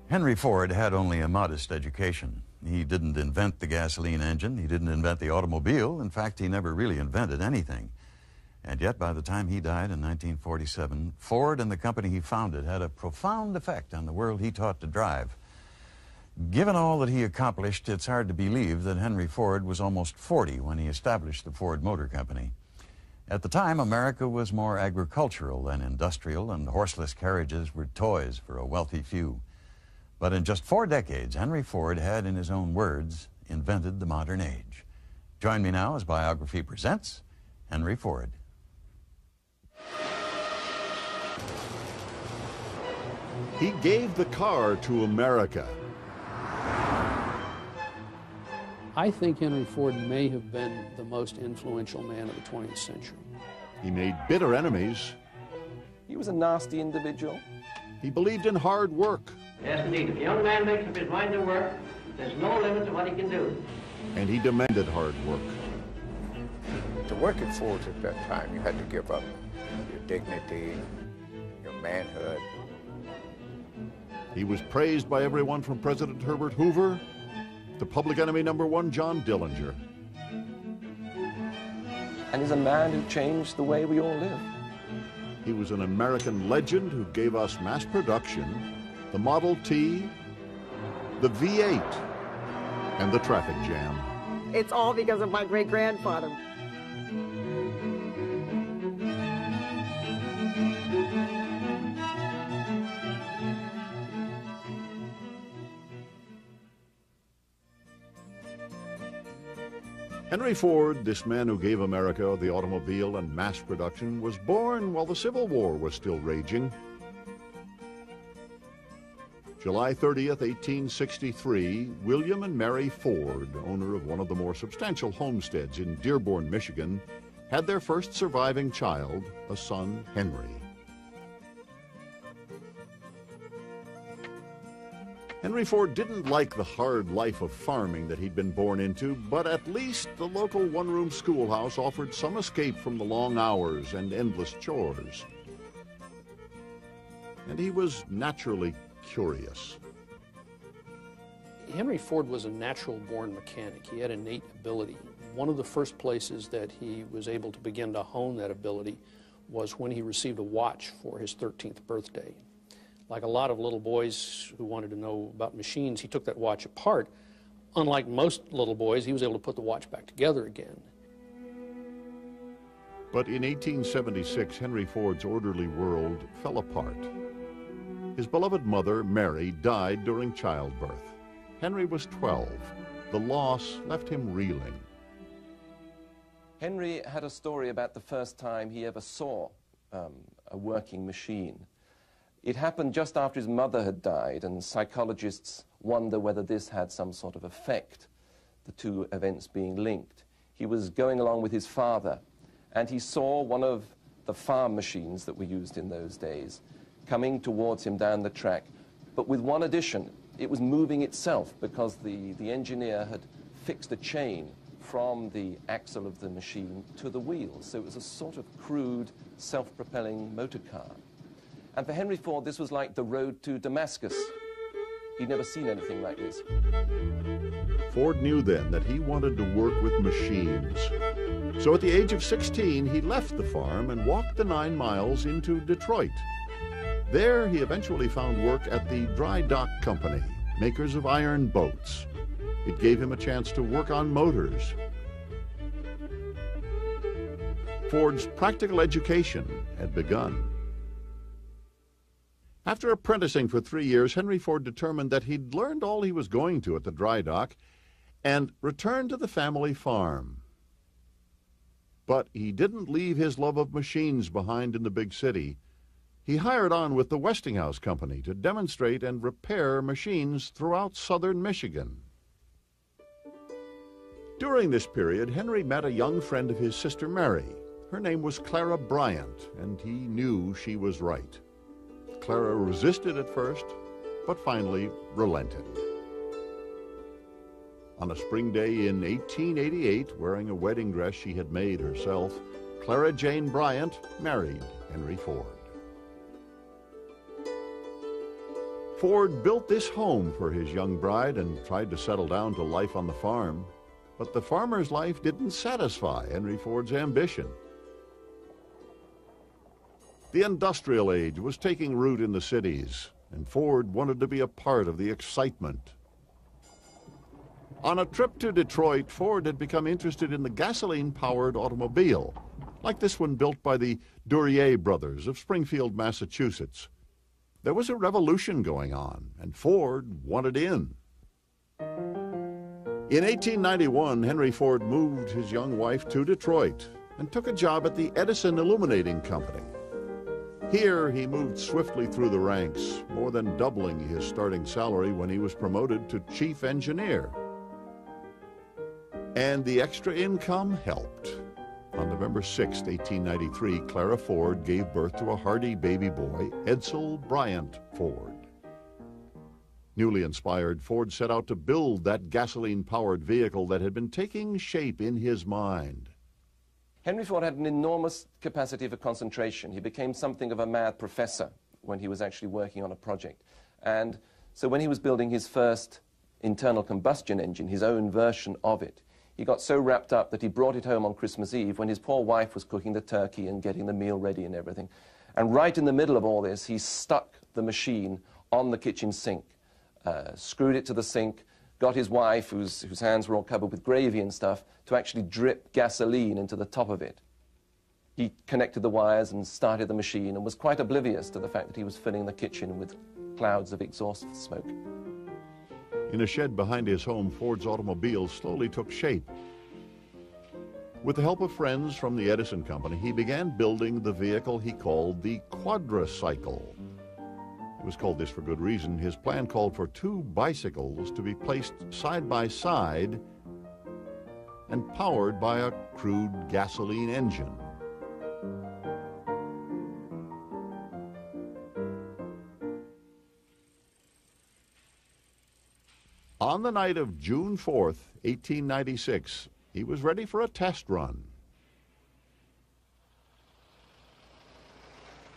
Henry Ford had only a modest education. He didn't invent the gasoline engine. He didn't invent the automobile. In fact, he never really invented anything. And yet, by the time he died in 1947, Ford and the company he founded had a profound effect on the world he taught to drive. Given all that he accomplished, it's hard to believe that Henry Ford was almost 40 when he established the Ford Motor Company. At the time, America was more agricultural than industrial, and horseless carriages were toys for a wealthy few. But in just 4 decades, Henry Ford had, in his own words, invented the modern age. Join me now as Biography presents Henry Ford. He gave the car to America. I think Henry Ford may have been the most influential man of the 20th century. He made bitter enemies. He was a nasty individual. He believed in hard work. Yes, indeed. If a young man makes up his mind to work, there's no limit to what he can do. And he demanded hard work. To work at Ford at that time, you had to give up your dignity, your manhood. He was praised by everyone from President Herbert Hoover to public enemy #1 John Dillinger. And he's a man who changed the way we all live. He was an American legend who gave us mass production, the Model T, the V8, and the traffic jam. It's all because of my great-grandfather. Henry Ford, this man who gave America the automobile and mass production, was born while the Civil War was still raging. July 30th, 1863, William and Mary Ford, owner of one of the more substantial homesteads in Dearborn, Michigan, had their first surviving child, a son, Henry. Henry Ford didn't like the hard life of farming that he'd been born into, but at least the local one-room schoolhouse offered some escape from the long hours and endless chores. And he was naturally curious. Henry Ford was a natural-born mechanic. He had innate ability. One of the first places that he was able to begin to hone that ability was when he received a watch for his 13th birthday. Like a lot of little boys who wanted to know about machines, he took that watch apart. Unlike most little boys, he was able to put the watch back together again. But in 1876, Henry Ford's orderly world fell apart. His beloved mother, Mary, died during childbirth. Henry was 12. The loss left him reeling. Henry had a story about the first time he ever saw a working machine. It happened just after his mother had died, and psychologists wonder whether this had some sort of effect, the two events being linked. He was going along with his father, and he saw one of the farm machines that were used in those days coming towards him down the track, but with one addition. It was moving itself because the engineer had fixed a chain from the axle of the machine to the wheels. So it was a sort of crude, self-propelling motor car. And for Henry Ford, this was like the road to Damascus. He'd never seen anything like this. Ford knew then that he wanted to work with machines. So at the age of 16, he left the farm and walked the 9 miles into Detroit. There, he eventually found work at the Dry Dock Company, makers of iron boats. It gave him a chance to work on motors. Ford's practical education had begun. After apprenticing for 3 years, Henry Ford determined that he'd learned all he was going to at the dry dock and returned to the family farm. But he didn't leave his love of machines behind in the big city. He hired on with the Westinghouse Company to demonstrate and repair machines throughout southern Michigan. During this period, Henry met a young friend of his sister Mary. Her name was Clara Bryant, and he knew she was right. Clara resisted at first, but finally relented. On a spring day in 1888, wearing a wedding dress she had made herself, Clara Jane Bryant married Henry Ford. Ford built this home for his young bride and tried to settle down to life on the farm. But the farmer's life didn't satisfy Henry Ford's ambition. The industrial age was taking root in the cities, and Ford wanted to be a part of the excitement. On a trip to Detroit, Ford had become interested in the gasoline-powered automobile, like this one built by the Duryea brothers of Springfield, Massachusetts. There was a revolution going on, and Ford wanted in. In 1891, Henry Ford moved his young wife to Detroit and took a job at the Edison Illuminating Company. Here, he moved swiftly through the ranks, more than doubling his starting salary when he was promoted to chief engineer. And the extra income helped. On November 6, 1893, Clara Ford gave birth to a hardy baby boy, Edsel Bryant Ford. Newly inspired, Ford set out to build that gasoline-powered vehicle that had been taking shape in his mind. Henry Ford had an enormous capacity for concentration. He became something of a mad professor when he was actually working on a project. And so when he was building his first internal combustion engine, his own version of it, he got so wrapped up that he brought it home on Christmas Eve when his poor wife was cooking the turkey and getting the meal ready and everything. And right in the middle of all this, he stuck the machine on the kitchen sink, screwed it to the sink, got his wife, whose hands were all covered with gravy and stuff, to actually drip gasoline into the top of it. He connected the wires and started the machine and was quite oblivious to the fact that he was filling the kitchen with clouds of exhaust smoke. In a shed behind his home, Ford's automobile slowly took shape. With the help of friends from the Edison Company, he began building the vehicle he called the quadricycle. It was called this for good reason. His plan called for two bicycles to be placed side by side and powered by a crude gasoline engine. On the night of June 4th, 1896, he was ready for a test run.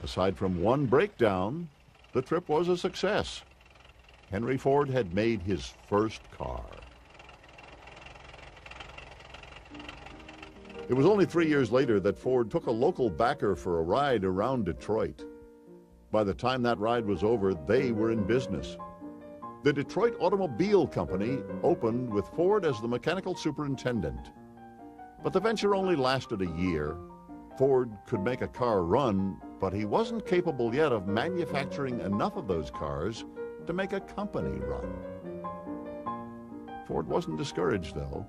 Aside from one breakdown, the trip was a success. Henry Ford had made his first car. It was only 3 years later that Ford took a local backer for a ride around Detroit. By the time that ride was over, they were in business. The Detroit Automobile Company opened with Ford as the mechanical superintendent. But the venture only lasted a year. Ford could make a car run, but he wasn't capable yet of manufacturing enough of those cars to make a company run. Ford wasn't discouraged, though.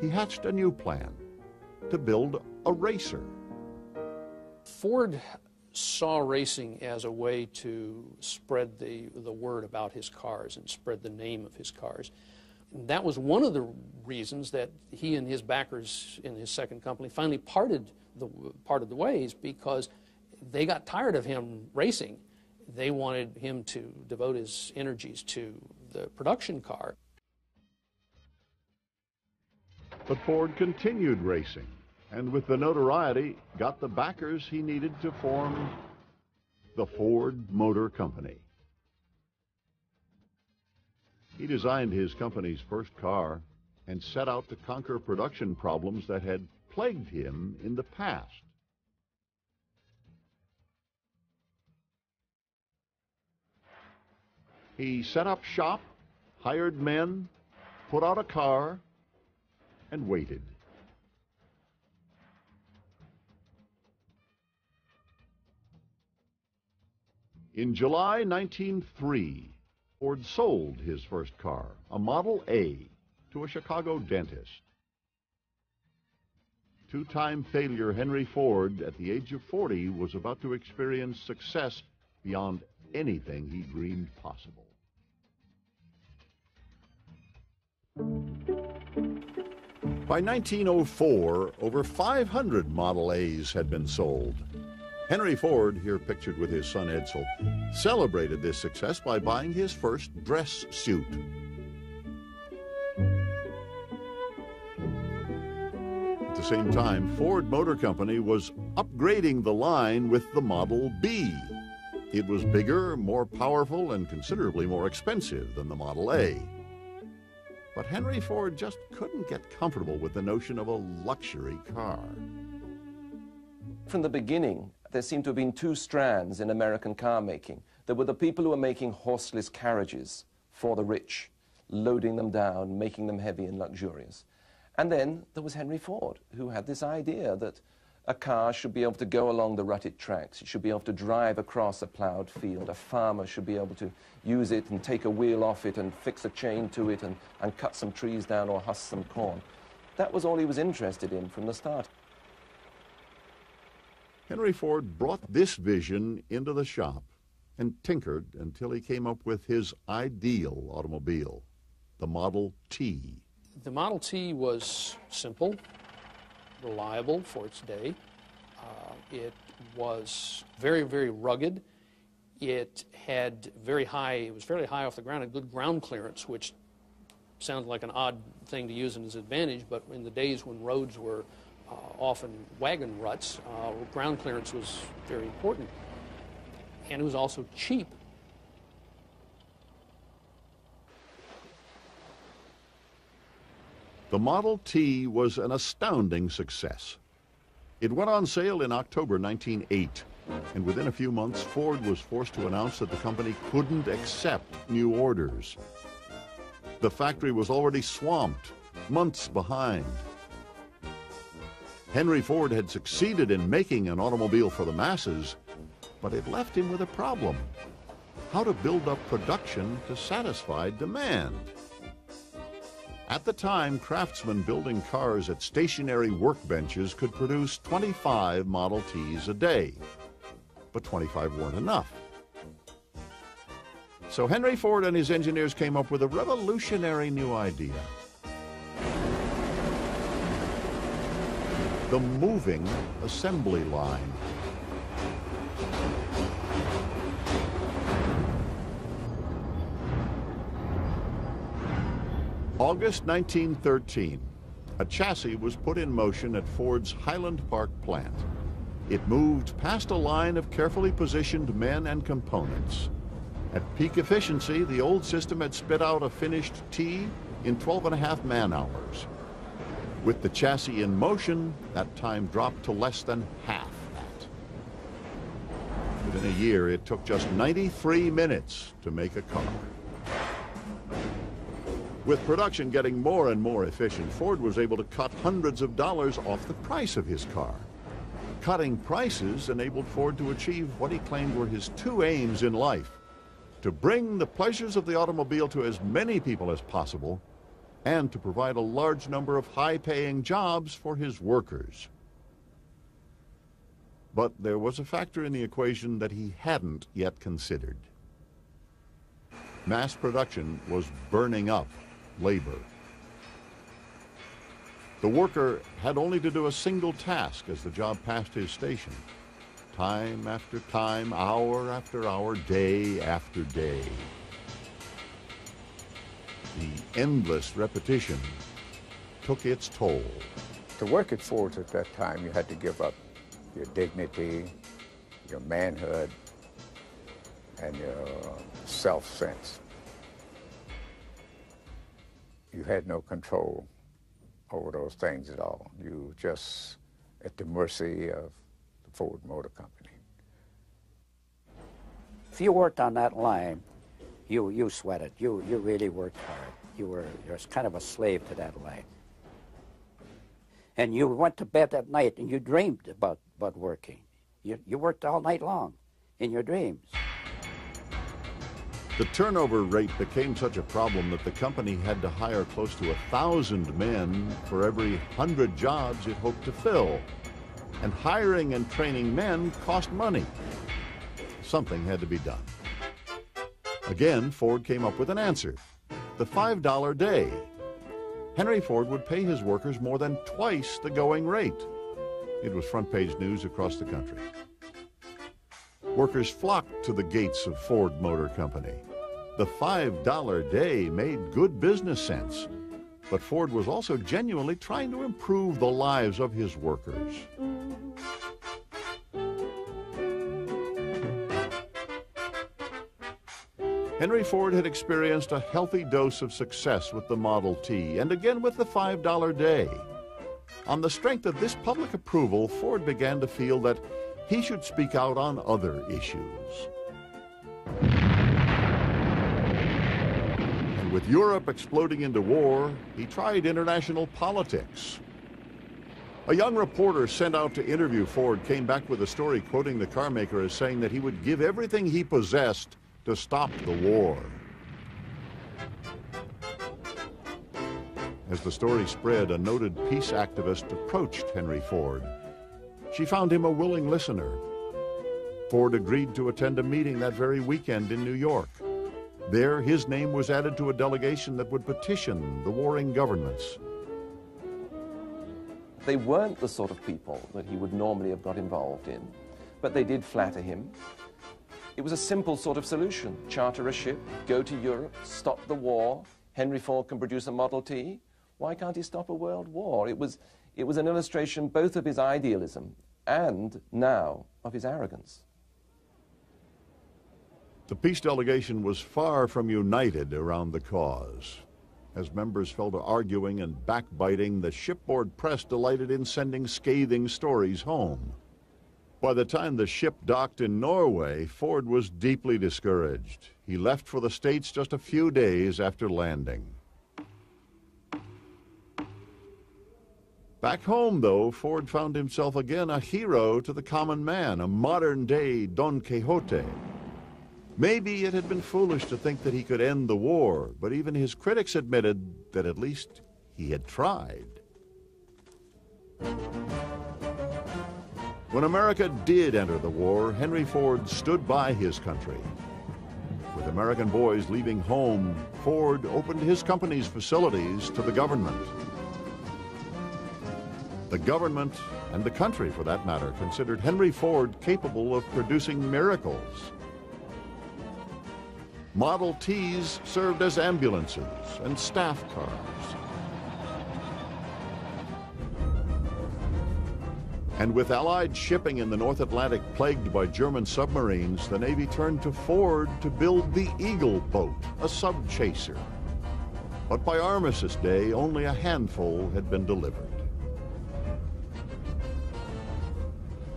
He hatched a new plan: to build a racer. Ford saw racing as a way to spread the word about his cars and spread the name of his cars. And that was one of the reasons that he and his backers in his second company finally parted the ways, because they got tired of him racing. They wanted him to devote his energies to the production car. But Ford continued racing, and with the notoriety, got the backers he needed to form the Ford Motor Company. He designed his company's first car and set out to conquer production problems that had plagued him in the past. He set up shop, hired men, put out a car, and waited. In July 1903, Ford sold his first car, a Model A, to a Chicago dentist. Two-time failure Henry Ford, at the age of 40, was about to experience success beyond anything he dreamed possible. By 1904, over 500 Model A's had been sold. Henry Ford, here pictured with his son Edsel, celebrated this success by buying his first dress suit. At the same time, Ford Motor Company was upgrading the line with the Model B. It was bigger, more powerful, and considerably more expensive than the Model A. But Henry Ford just couldn't get comfortable with the notion of a luxury car. From the beginning, there seemed to have been two strands in American car making. There were the people who were making horseless carriages for the rich, loading them down, making them heavy and luxurious. And then there was Henry Ford, who had this idea that a car should be able to go along the rutted tracks. It should be able to drive across a plowed field. A farmer should be able to use it and take a wheel off it and fix a chain to it and cut some trees down or husk some corn. That was all he was interested in from the start. Henry Ford brought this vision into the shop and tinkered until he came up with his ideal automobile, the Model T. The Model T was simple, reliable for its day. It was very, very rugged. It had it was fairly high off the ground, a good ground clearance, which sounds like an odd thing to use in its advantage, but in the days when roads were often wagon ruts, ground clearance was very important. And it was also cheap. The Model T was an astounding success. It went on sale in October 1908, and within a few months, Ford was forced to announce that the company couldn't accept new orders. The factory was already swamped, months behind. Henry Ford had succeeded in making an automobile for the masses, but it left him with a problem: how to build up production to satisfy demand. At the time, craftsmen building cars at stationary workbenches could produce 25 Model Ts a day, but 25 weren't enough. So Henry Ford and his engineers came up with a revolutionary new idea: the moving assembly line. August 1913, a chassis was put in motion at Ford's Highland Park plant. It moved past a line of carefully positioned men and components. At peak efficiency, the old system had spit out a finished T in 12.5 man-hours. With the chassis in motion, that time dropped to less than half that. Within a year, it took just 93 minutes to make a car. With production getting more and more efficient, Ford was able to cut hundreds of dollars off the price of his car. Cutting prices enabled Ford to achieve what he claimed were his two aims in life: to bring the pleasures of the automobile to as many people as possible, and to provide a large number of high-paying jobs for his workers. But there was a factor in the equation that he hadn't yet considered. Mass production was burning up labor. The worker had only to do a single task as the job passed his station. Time after time, hour after hour, day after day. The endless repetition took its toll. To work at Ford at that time, you had to give up your dignity, your manhood, and your self-sense. You had no control over those things at all. You were just at the mercy of the Ford Motor Company. If you worked on that line, you sweated. You really worked hard. You're kind of a slave to that line. And you went to bed at night and you dreamed about working. You worked all night long in your dreams. The turnover rate became such a problem that the company had to hire close to 1,000 men for every 100 jobs it hoped to fill. And hiring and training men cost money. Something had to be done. Again, Ford came up with an answer: the $5 day. Henry Ford would pay his workers more than twice the going rate. It was front-page news across the country. Workers flocked to the gates of Ford Motor Company. The $5 day made good business sense, but Ford was also genuinely trying to improve the lives of his workers. Henry Ford had experienced a healthy dose of success with the Model T, and again with the $5 day. On the strength of this public approval, Ford began to feel that he should speak out on other issues. And with Europe exploding into war, he tried international politics. A young reporter sent out to interview Ford came back with a story quoting the carmaker as saying that he would give everything he possessed to stop the war. As the story spread, a noted peace activist approached Henry Ford. She found him a willing listener. Ford agreed to attend a meeting that very weekend in New York. There, his name was added to a delegation that would petition the warring governments. They weren't the sort of people that he would normally have got involved in, but they did flatter him. It was a simple sort of solution. Charter a ship, go to Europe, stop the war. Henry Ford can produce a Model T. Why can't he stop a world war? It was an illustration both of his idealism and now of his arrogance. The peace delegation was far from united around the cause. As members fell to arguing and backbiting, the shipboard press delighted in sending scathing stories home. By the time the ship docked in Norway, Ford was deeply discouraged. He left for the States just a few days after landing. Back home, though, Ford found himself again a hero to the common man, a modern-day Don Quixote. Maybe it had been foolish to think that he could end the war, but even his critics admitted that at least he had tried. When America did enter the war, Henry Ford stood by his country. With American boys leaving home, Ford opened his company's facilities to the government. The government, and the country for that matter, considered Henry Ford capable of producing miracles. Model Ts served as ambulances and staff cars. And with Allied shipping in the North Atlantic plagued by German submarines, the Navy turned to Ford to build the Eagle boat, a sub-chaser. But by Armistice Day, only a handful had been delivered.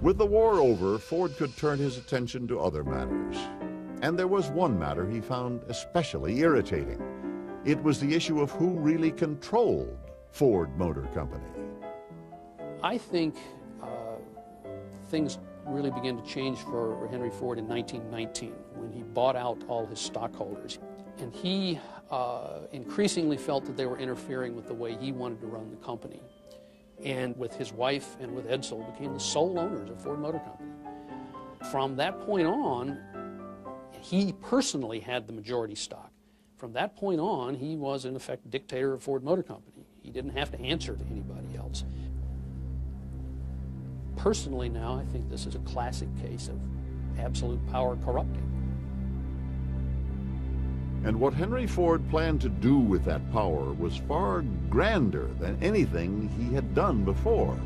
With the war over, Ford could turn his attention to other matters. And there was one matter he found especially irritating. It was the issue of who really controlled Ford Motor Company. I think things really began to change for Henry Ford in 1919 when he bought out all his stockholders. And he increasingly felt that they were interfering with the way he wanted to run the company. And with his wife and with Edsel became the sole owners of Ford Motor Company. From that point on, he personally had the majority stock. From that point on, he was in effect dictator of Ford Motor Company. He didn't have to answer to anybody else. Personally now, I think this is a classic case of absolute power corrupting. And what Henry Ford planned to do with that power was far grander than anything he had done before.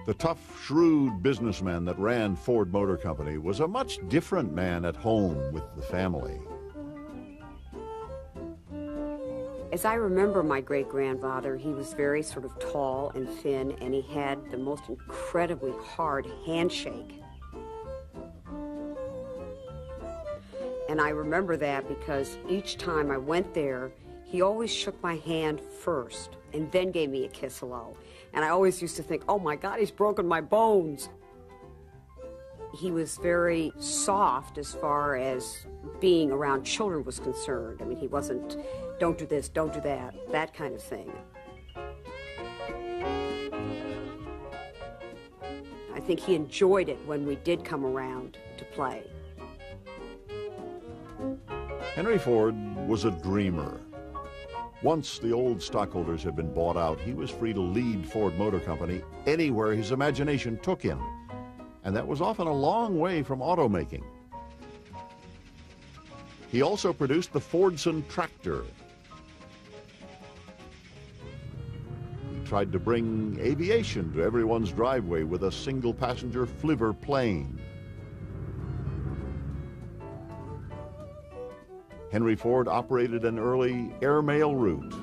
The tough, shrewd businessman that ran Ford Motor Company was a much different man at home with the family. As I remember my great-grandfather, he was very sort of tall and thin, and he had the most incredibly hard handshake. And I remember that because each time I went there, he always shook my hand first and then gave me a kiss hello. And I always used to think, oh my God, he's broken my bones. He was very soft as far as being around children was concerned. I mean, he wasn't, don't do this, don't do that kind of thing. I think he enjoyed it when we did come around to play. Henry Ford was a dreamer. Once the old stockholders had been bought out, he was free to lead Ford Motor Company anywhere his imagination took him. And that was often a long way from automaking. He also produced the Fordson tractor. He tried to bring aviation to everyone's driveway with a single-passenger flivver plane. Henry Ford operated an early airmail route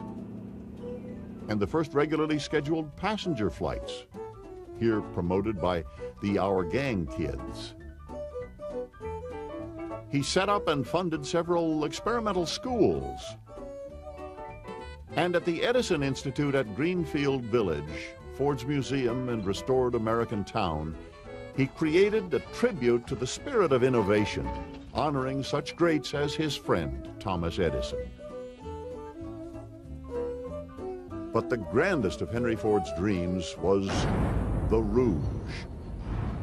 and the first regularly scheduled passenger flights, here promoted by the Our Gang Kids. He set up and funded several experimental schools. And at the Edison Institute at Greenfield Village, Ford's museum and restored American town, he created a tribute to the spirit of innovation, honoring such greats as his friend, Thomas Edison. But the grandest of Henry Ford's dreams was the Rouge,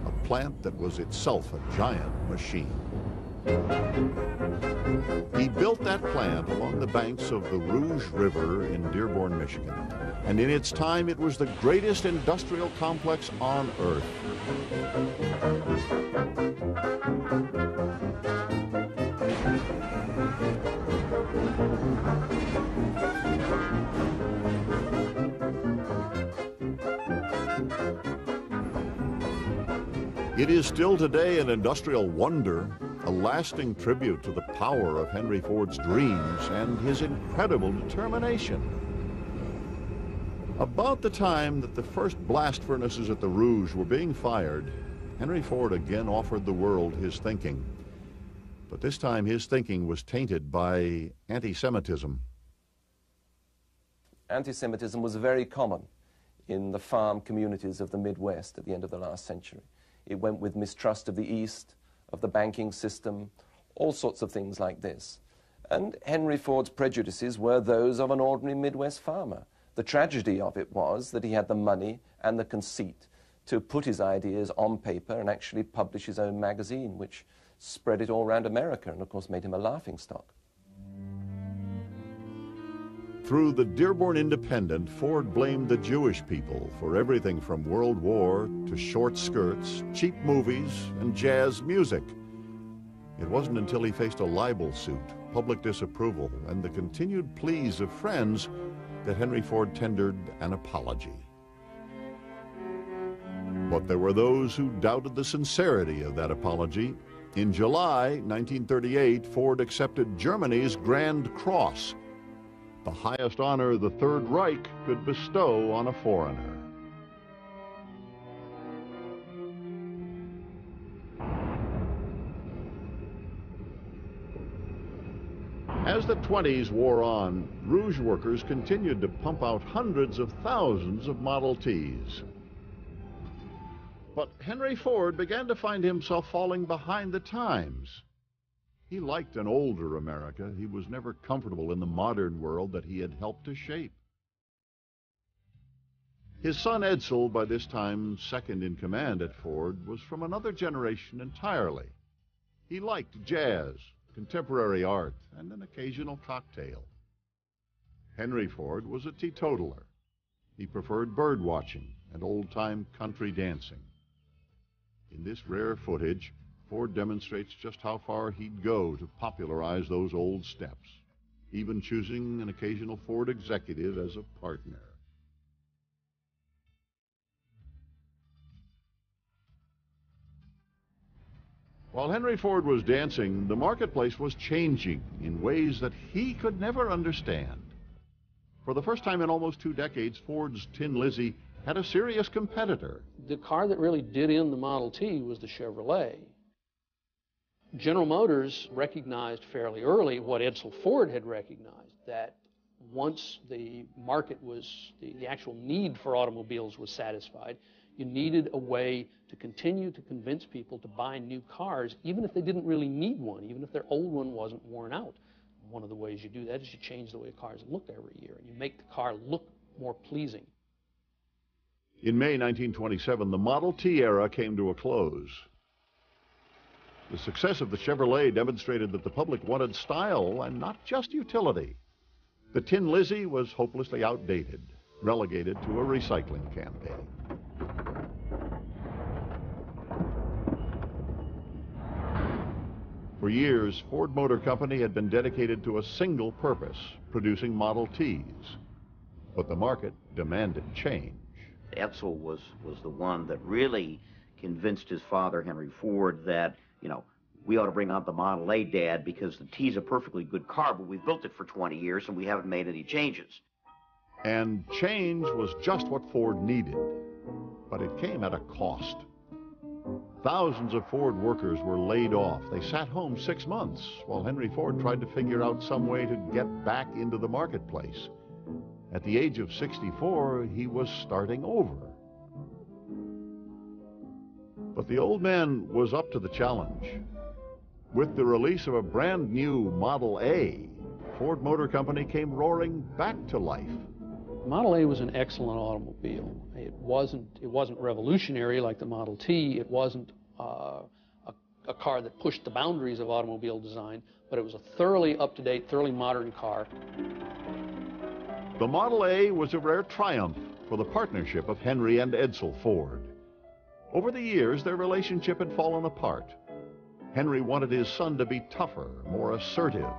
a plant that was itself a giant machine. He built that plant along the banks of the Rouge River in Dearborn, Michigan, and in its time it was the greatest industrial complex on earth. It is still today an industrial wonder, a lasting tribute to the power of Henry Ford's dreams and his incredible determination. About the time that the first blast furnaces at the Rouge were being fired, Henry Ford again offered the world his thinking. But this time his thinking was tainted by anti-Semitism. Anti-Semitism was very common in the farm communities of the Midwest at the end of the last century. It went with mistrust of the East, of the banking system, all sorts of things like this. And Henry Ford's prejudices were those of an ordinary Midwest farmer. The tragedy of it was that he had the money and the conceit to put his ideas on paper and actually publish his own magazine, which spread it all around America and, of course, made him a laughingstock. Through the Dearborn Independent, Ford blamed the Jewish people for everything from World War to short skirts, cheap movies, and jazz music. It wasn't until he faced a libel suit, public disapproval, and the continued pleas of friends that Henry Ford tendered an apology. But there were those who doubted the sincerity of that apology. In July 1938, Ford accepted Germany's Grand Cross, the highest honor the Third Reich could bestow on a foreigner. As the 20s wore on, Rouge workers continued to pump out hundreds of thousands of Model Ts. But Henry Ford began to find himself falling behind the times. He liked an older America. He was never comfortable in the modern world that he had helped to shape. His son Edsel, by this time second in command at Ford, was from another generation entirely. He liked jazz, contemporary art, and an occasional cocktail. Henry Ford was a teetotaler. He preferred bird watching and old-time country dancing. In this rare footage, Ford demonstrates just how far he'd go to popularize those old steps, even choosing an occasional Ford executive as a partner. While Henry Ford was dancing, the marketplace was changing in ways that he could never understand. For the first time in almost 2 decades, Ford's Tin Lizzie had a serious competitor. The car that really did in the Model T was the Chevrolet. General Motors recognized fairly early what Edsel Ford had recognized, that once the market was, the actual need for automobiles was satisfied, you needed a way to continue to convince people to buy new cars, even if they didn't really need one, even if their old one wasn't worn out. One of the ways you do that is you change the way cars look every year, and you make the car look more pleasing. In May 1927, the Model T era came to a close. The success of the Chevrolet demonstrated that the public wanted style and not just utility. The Tin Lizzie was hopelessly outdated, relegated to a recycling campaign. For years, Ford Motor Company had been dedicated to a single purpose, producing Model Ts. But the market demanded change. Edsel was the one that really convinced his father, Henry Ford, that, we ought to bring out the Model A, Dad, because the T's a perfectly good car, but we've built it for 20 years and we haven't made any changes. And change was just what Ford needed, but it came at a cost. Thousands of Ford workers were laid off. They sat home 6 months while Henry Ford tried to figure out some way to get back into the marketplace. At the age of 64, he was starting over. But the old man was up to the challenge. With the release of a brand new Model A, Ford Motor Company came roaring back to life. Model A was an excellent automobile. It wasn't revolutionary like the Model T. It wasn't a car that pushed the boundaries of automobile design, but it was a thoroughly up-to-date, thoroughly modern car. The Model A was a rare triumph for the partnership of Henry and Edsel Ford. Over the years, their relationship had fallen apart. Henry wanted his son to be tougher, more assertive.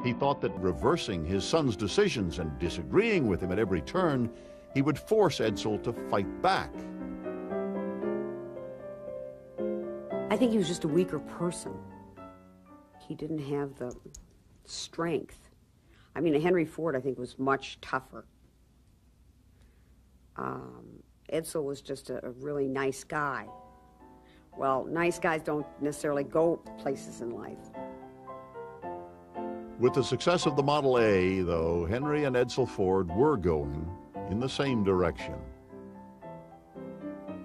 He thought that reversing his son's decisions and disagreeing with him at every turn, he would force Edsel to fight back. I think he was just a weaker person. He didn't have the strength. I mean, Henry Ford, I think, was much tougher. Edsel was just a really nice guy. Well, nice guys don't necessarily go places in life. With the success of the Model A, though, Henry and Edsel Ford were going in the same direction.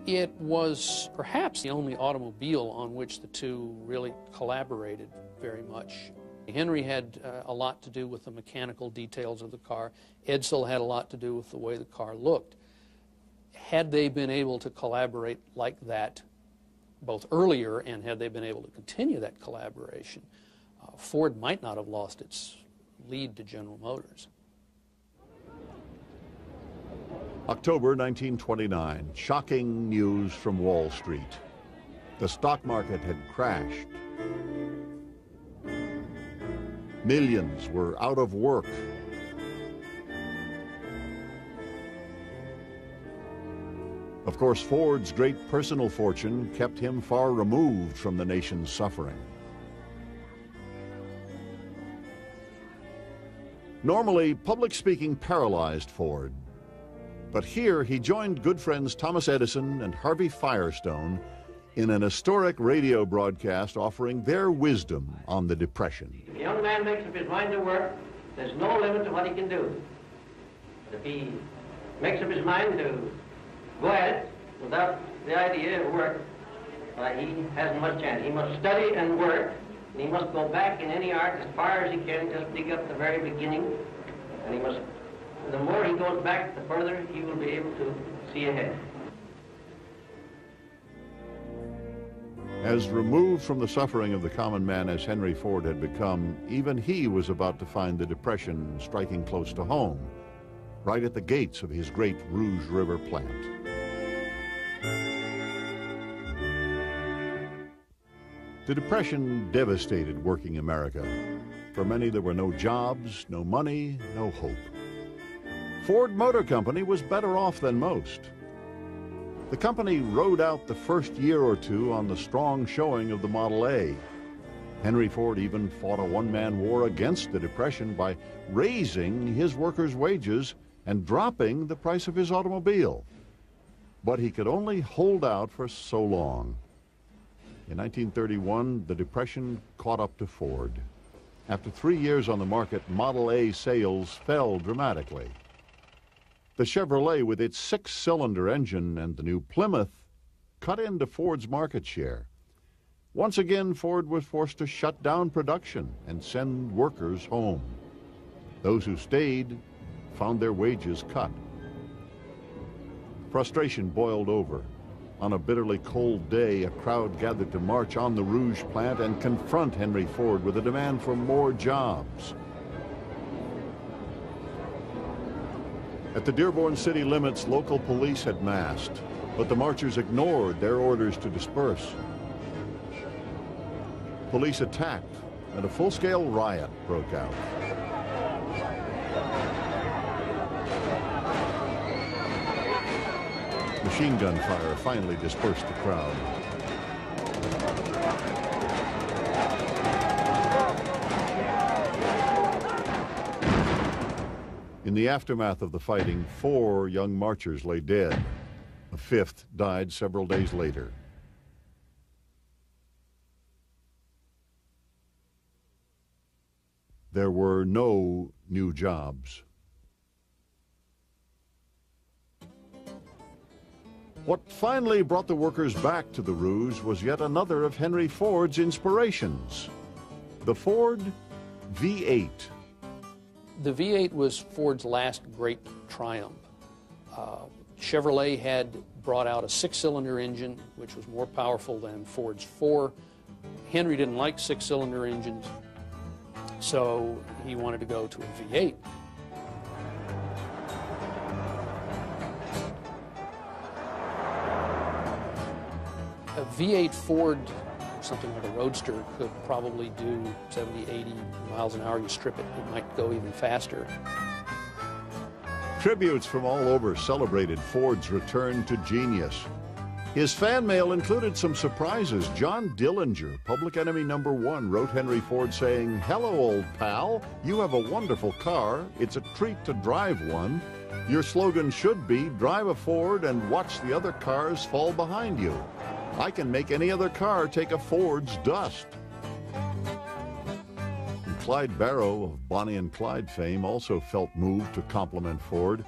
It was perhaps the only automobile on which the two really collaborated very much. Henry had a lot to do with the mechanical details of the car. Edsel had a lot to do with the way the car looked. Had they been able to collaborate like that both earlier and had they been able to continue that collaboration, Ford might not have lost its lead to General Motors. October 1929, shocking news from Wall Street. The stock market had crashed. Millions were out of work. Of course, Ford's great personal fortune kept him far removed from the nation's suffering. Normally, public speaking paralyzed Ford. But here he joined good friends Thomas Edison and Harvey Firestone in an historic radio broadcast offering their wisdom on the Depression. If a young man makes up his mind to work, there's no limit to what he can do. But if he makes up his mind to go at it without the idea of work, he hasn't much chance. He must study and work, and he must go back in any art as far as he can, just dig up the very beginning, and he must, the more he goes back, the further he will be able to see ahead. As removed from the suffering of the common man as Henry Ford had become, even he was about to find the Depression striking close to home, right at the gates of his great Rouge River plant. The Depression devastated working America. For many, there were no jobs, no money, no hope. Ford Motor Company was better off than most. The company rode out the first year or two on the strong showing of the Model A. Henry Ford even fought a one-man war against the Depression by raising his workers' wages and dropping the price of his automobile. But he could only hold out for so long. In 1931, the Depression caught up to Ford. After 3 years on the market, Model A sales fell dramatically. The Chevrolet, with its 6-cylinder engine, and the new Plymouth cut into Ford's market share. Once again, Ford was forced to shut down production and send workers home. Those who stayed found their wages cut. Frustration boiled over. On a bitterly cold day, a crowd gathered to march on the Rouge plant and confront Henry Ford with a demand for more jobs. At the Dearborn city limits, local police had massed, but the marchers ignored their orders to disperse. Police attacked, and a full-scale riot broke out. Machine gun fire finally dispersed the crowd. In the aftermath of the fighting, 4 young marchers lay dead. A 5th died several days later. There were no new jobs. What finally brought the workers back to the Rouge was yet another of Henry Ford's inspirations, the Ford V8. The V8 was Ford's last great triumph. Chevrolet had brought out a 6-cylinder engine, which was more powerful than Ford's 4. Henry didn't like 6-cylinder engines, so he wanted to go to a V8. A V8 Ford, something like a Roadster, could probably do 70, 80 miles an hour. You strip it, it might go even faster. Tributes from all over celebrated Ford's return to genius. His fan mail included some surprises. John Dillinger, public enemy #1, wrote Henry Ford saying, "Hello, old pal. You have a wonderful car. It's a treat to drive one. Your slogan should be, drive a Ford and watch the other cars fall behind you. I can make any other car take a Ford's dust." And Clyde Barrow of Bonnie and Clyde fame also felt moved to compliment Ford.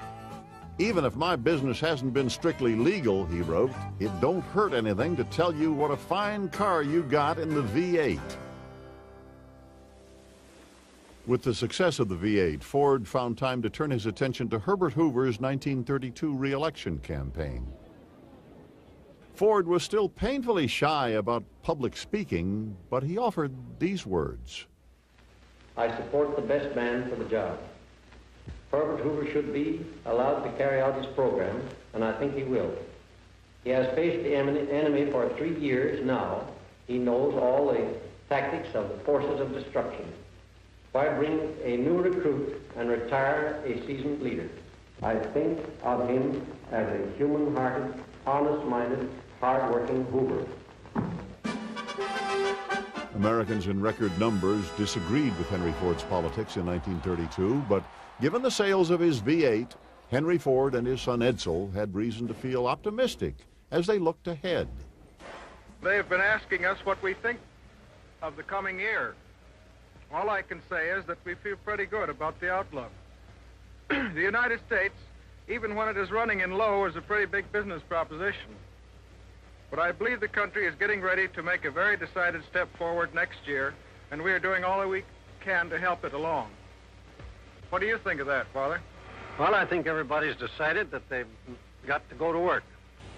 "Even if my business hasn't been strictly legal," he wrote, "it don't hurt anything to tell you what a fine car you got in the V8. With the success of the V8, Ford found time to turn his attention to Herbert Hoover's 1932 re-election campaign. Ford was still painfully shy about public speaking, but he offered these words. "I support the best man for the job. Herbert Hoover should be allowed to carry out his program, and I think he will. He has faced the enemy for 3 years now. He knows all the tactics of the forces of destruction. Why bring a new recruit and retire a seasoned leader? I think of him as a human-hearted, honest-minded, hard-working Hoover." Americans in record numbers disagreed with Henry Ford's politics in 1932, but given the sales of his V8, Henry Ford and his son Edsel had reason to feel optimistic as they looked ahead. They've been asking us what we think of the coming year. All I can say is that we feel pretty good about the outlook. The United States, even when it is running in low, is a pretty big business proposition. But I believe the country is getting ready to make a very decided step forward next year, and we are doing all that we can to help it along. What do you think of that, Father? Well, I think everybody's decided that they've got to go to work.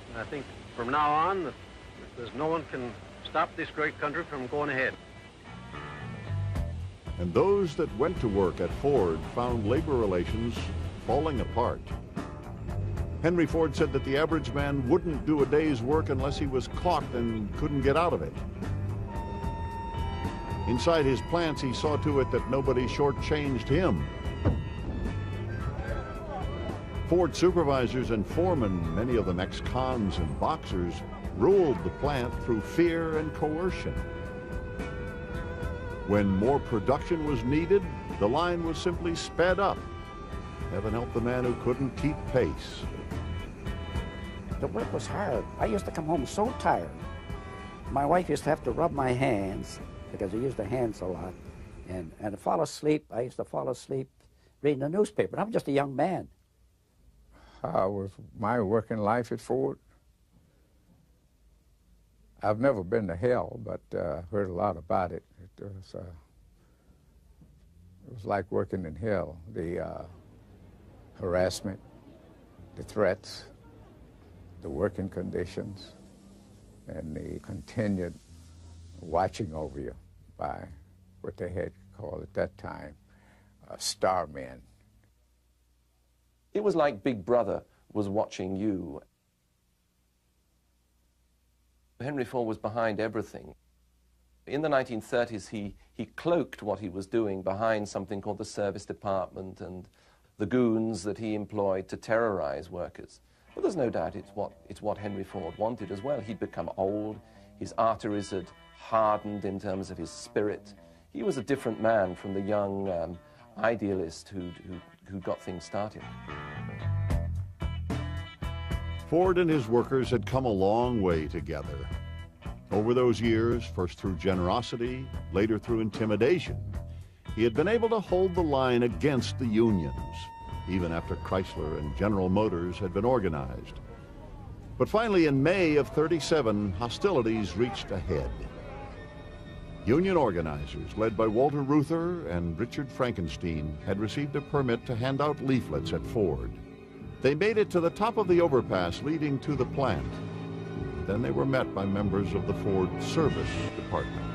And I think from now on, that there's no one can stop this great country from going ahead. And those that went to work at Ford found labor relations falling apart. Henry Ford said that the average man wouldn't do a day's work unless he was caught and couldn't get out of it. Inside his plants, he saw to it that nobody shortchanged him. Ford supervisors and foremen, many of them ex-cons and boxers, ruled the plant through fear and coercion. When more production was needed, the line was simply sped up. Heaven help the man who couldn't keep pace. The work was hard. I used to come home so tired. My wife used to have to rub my hands because I used the hands a lot. And to fall asleep, I used to fall asleep reading the newspaper. I'm just a young man. How was my working life at Ford? I've never been to hell, but heard a lot about it. It was like working in hell. The harassment, the threats, the working conditions, and the continued watching over you by what they had called at that time star men. It was like Big Brother was watching you. Henry Ford was behind everything. In the 1930s, he cloaked what he was doing behind something called the service department and the goons that he employed to terrorize workers. But there's no doubt it's what Henry Ford wanted as well. He'd become old, his arteries had hardened in terms of his spirit. He was a different man from the young idealist who'd who got things started. Ford and his workers had come a long way together. Over those years, first through generosity, later through intimidation, he had been able to hold the line against the unions, even after Chrysler and General Motors had been organized. But finally, in May of '37, hostilities reached a head. Union organizers, led by Walter Reuther and Richard Frankenstein, had received a permit to hand out leaflets at Ford. They made it to the top of the overpass leading to the plant. Then they were met by members of the Ford Service Department.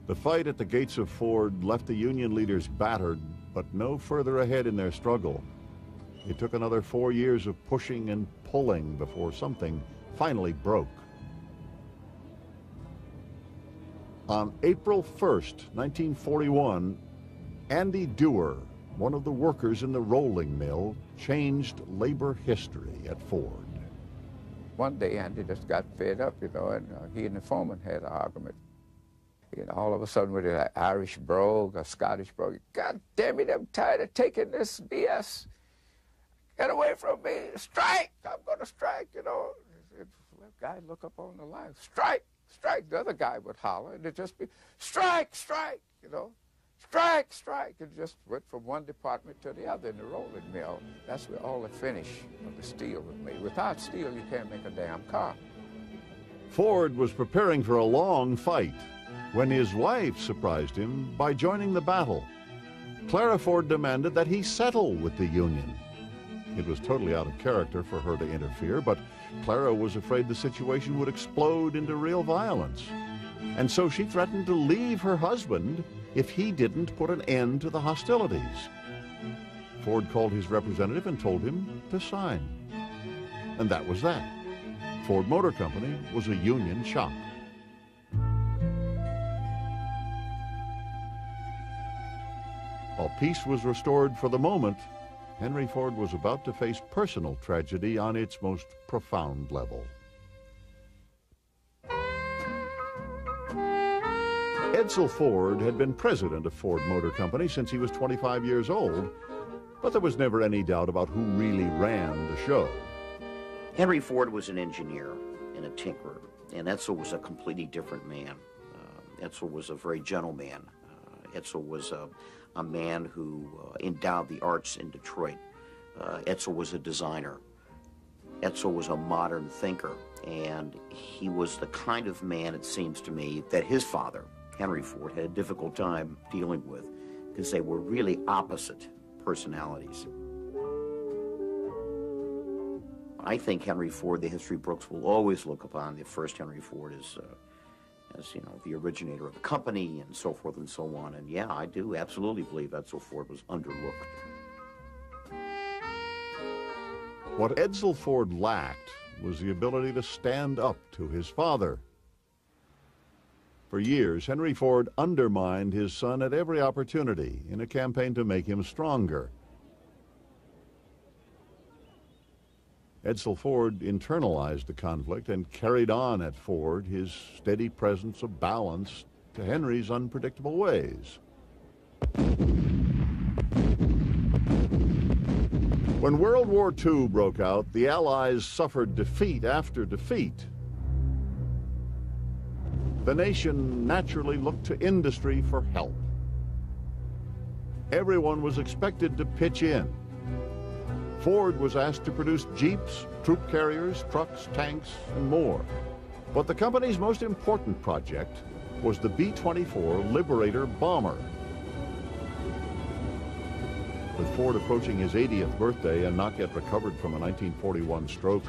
The fight at the gates of Ford left the union leaders battered, but no further ahead in their struggle. It took another 4 years of pushing and pulling before something finally broke. On April 1st, 1941, Andy Dewar, one of the workers in the rolling mill, changed labor history at Ford. One day, Andy just got fed up, you know, and he and the foreman had an argument. You know, all of a sudden with an Irish brogue, a Scottish brogue, God damn it, I'm tired of taking this BS. Get away from me, strike, I'm gonna strike, you know. The guy look up on the line, strike, strike. The other guy would holler, and it'd just be, strike, strike, you know. Strike, strike. It just went from one department to the other in the rolling mill. That's where all the finish of the steel was made. Without steel, you can't make a damn car. Ford was preparing for a long fight when his wife surprised him by joining the battle. Clara Ford demanded that he settle with the union. It was totally out of character for her to interfere, but Clara was afraid the situation would explode into real violence. And so she threatened to leave her husband if he didn't put an end to the hostilities. Ford called his representative and told him to sign. And that was that. Ford Motor Company was a union shop. While peace was restored for the moment, Henry Ford was about to face personal tragedy on its most profound level. Edsel Ford had been president of Ford Motor Company since he was 25 years old, but there was never any doubt about who really ran the show. Henry Ford was an engineer and a tinkerer, and Edsel was a completely different man. Edsel was a very gentle man. Edsel was a man who endowed the arts in Detroit. Edsel was a designer. Edsel was a modern thinker, and he was the kind of man, it seems to me, that his father, Henry Ford, had a difficult time dealing with because they were really opposite personalities. I think Henry Ford, the history books will always look upon the first Henry Ford as you know, the originator of the company and so forth and so on. And yeah, I do absolutely believe Edsel Ford was underlooked. What Edsel Ford lacked was the ability to stand up to his father. For years, Henry Ford undermined his son at every opportunity in a campaign to make him stronger. Edsel Ford internalized the conflict and carried on at Ford his steady presence of balance to Henry's unpredictable ways. When World War II broke out, the Allies suffered defeat after defeat. The nation naturally looked to industry for help. Everyone was expected to pitch in. Ford was asked to produce Jeeps, troop carriers, trucks, tanks, and more. But the company's most important project was the B-24 Liberator bomber. With Ford approaching his 80th birthday and not yet recovered from a 1941 stroke,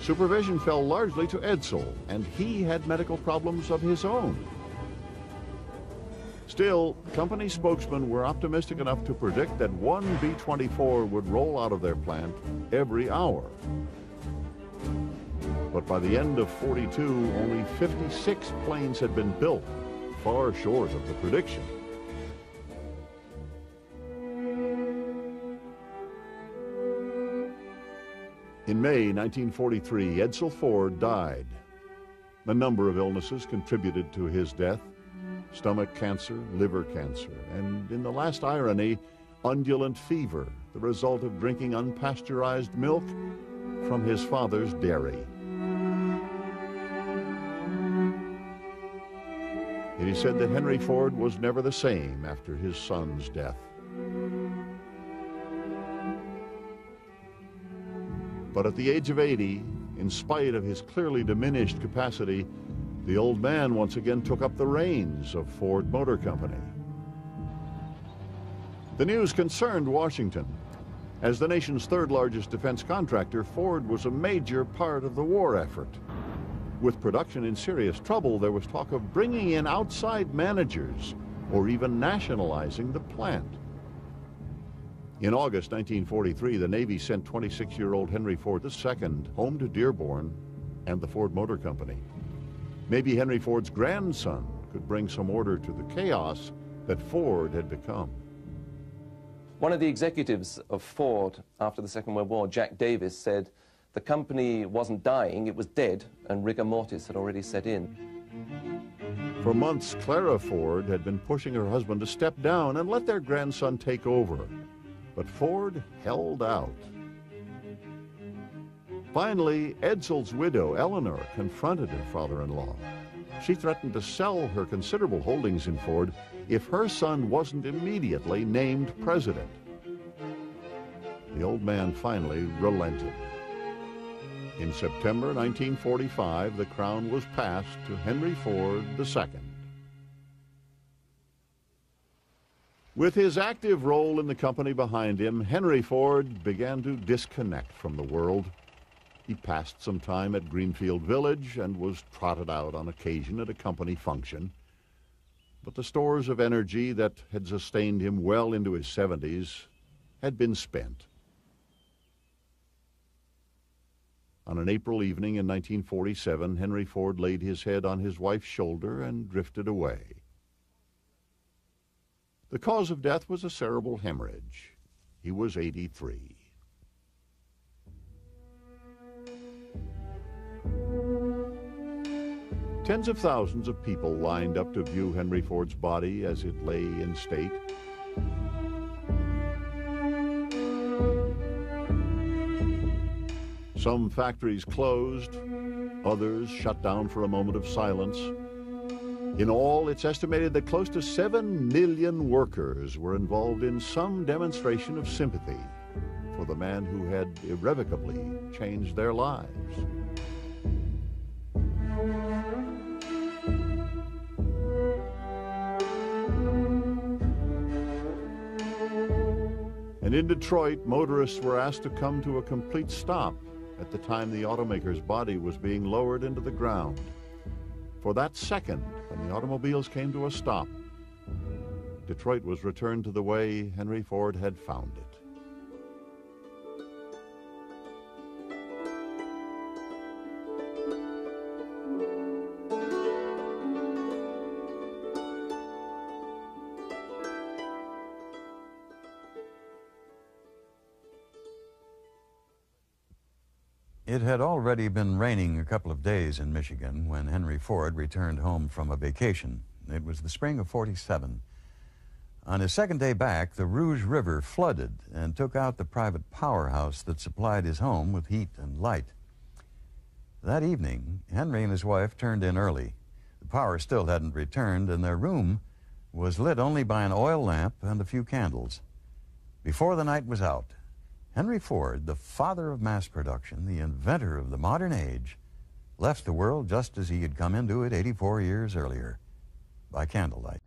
supervision fell largely to Edsel, and he had medical problems of his own. Still, company spokesmen were optimistic enough to predict that one B-24 would roll out of their plant every hour. But by the end of '42, only 56 planes had been built, far short of the prediction. In May 1943, Edsel Ford died. A number of illnesses contributed to his death: stomach cancer, liver cancer, and in the last irony, undulant fever, the result of drinking unpasteurized milk from his father's dairy. It is said that Henry Ford was never the same after his son's death. But at the age of 80, in spite of his clearly diminished capacity, the old man once again took up the reins of Ford Motor Company. The news concerned Washington. As the nation's third largest defense contractor, Ford was a major part of the war effort. With production in serious trouble, there was talk of bringing in outside managers or even nationalizing the plant. In August 1943, the Navy sent 26-year-old Henry Ford II home to Dearborn and the Ford Motor Company. Maybe Henry Ford's grandson could bring some order to the chaos that Ford had become. One of the executives of Ford after the Second World War, Jack Davis, said the company wasn't dying, it was dead, and rigor mortis had already set in. For months, Clara Ford had been pushing her husband to step down and let their grandson take over. But Ford held out. Finally, Edsel's widow, Eleanor, confronted her father-in-law. She threatened to sell her considerable holdings in Ford if her son wasn't immediately named president. The old man finally relented. In September 1945, the crown was passed to Henry Ford II. With his active role in the company behind him, Henry Ford began to disconnect from the world. He passed some time at Greenfield Village and was trotted out on occasion at a company function. But the stores of energy that had sustained him well into his 70s had been spent. On an April evening in 1947, Henry Ford laid his head on his wife's shoulder and drifted away. The cause of death was a cerebral hemorrhage. He was 83. Tens of thousands of people lined up to view Henry Ford's body as it lay in state. Some factories closed, others shut down for a moment of silence. In all, it's estimated that close to 7 million workers were involved in some demonstration of sympathy for the man who had irrevocably changed their lives. And in Detroit, motorists were asked to come to a complete stop at the time the automaker's body was being lowered into the ground. For that second, when the automobiles came to a stop, Detroit was returned to the way Henry Ford had found it. It had already been raining a couple of days in Michigan when Henry Ford returned home from a vacation. It was the spring of '47. On his second day back, the Rouge River flooded and took out the private powerhouse that supplied his home with heat and light. That evening, Henry and his wife turned in early. The power still hadn't returned, and their room was lit only by an oil lamp and a few candles. Before the night was out, Henry Ford, the father of mass production, the inventor of the modern age, left the world just as he had come into it 84 years earlier, by candlelight.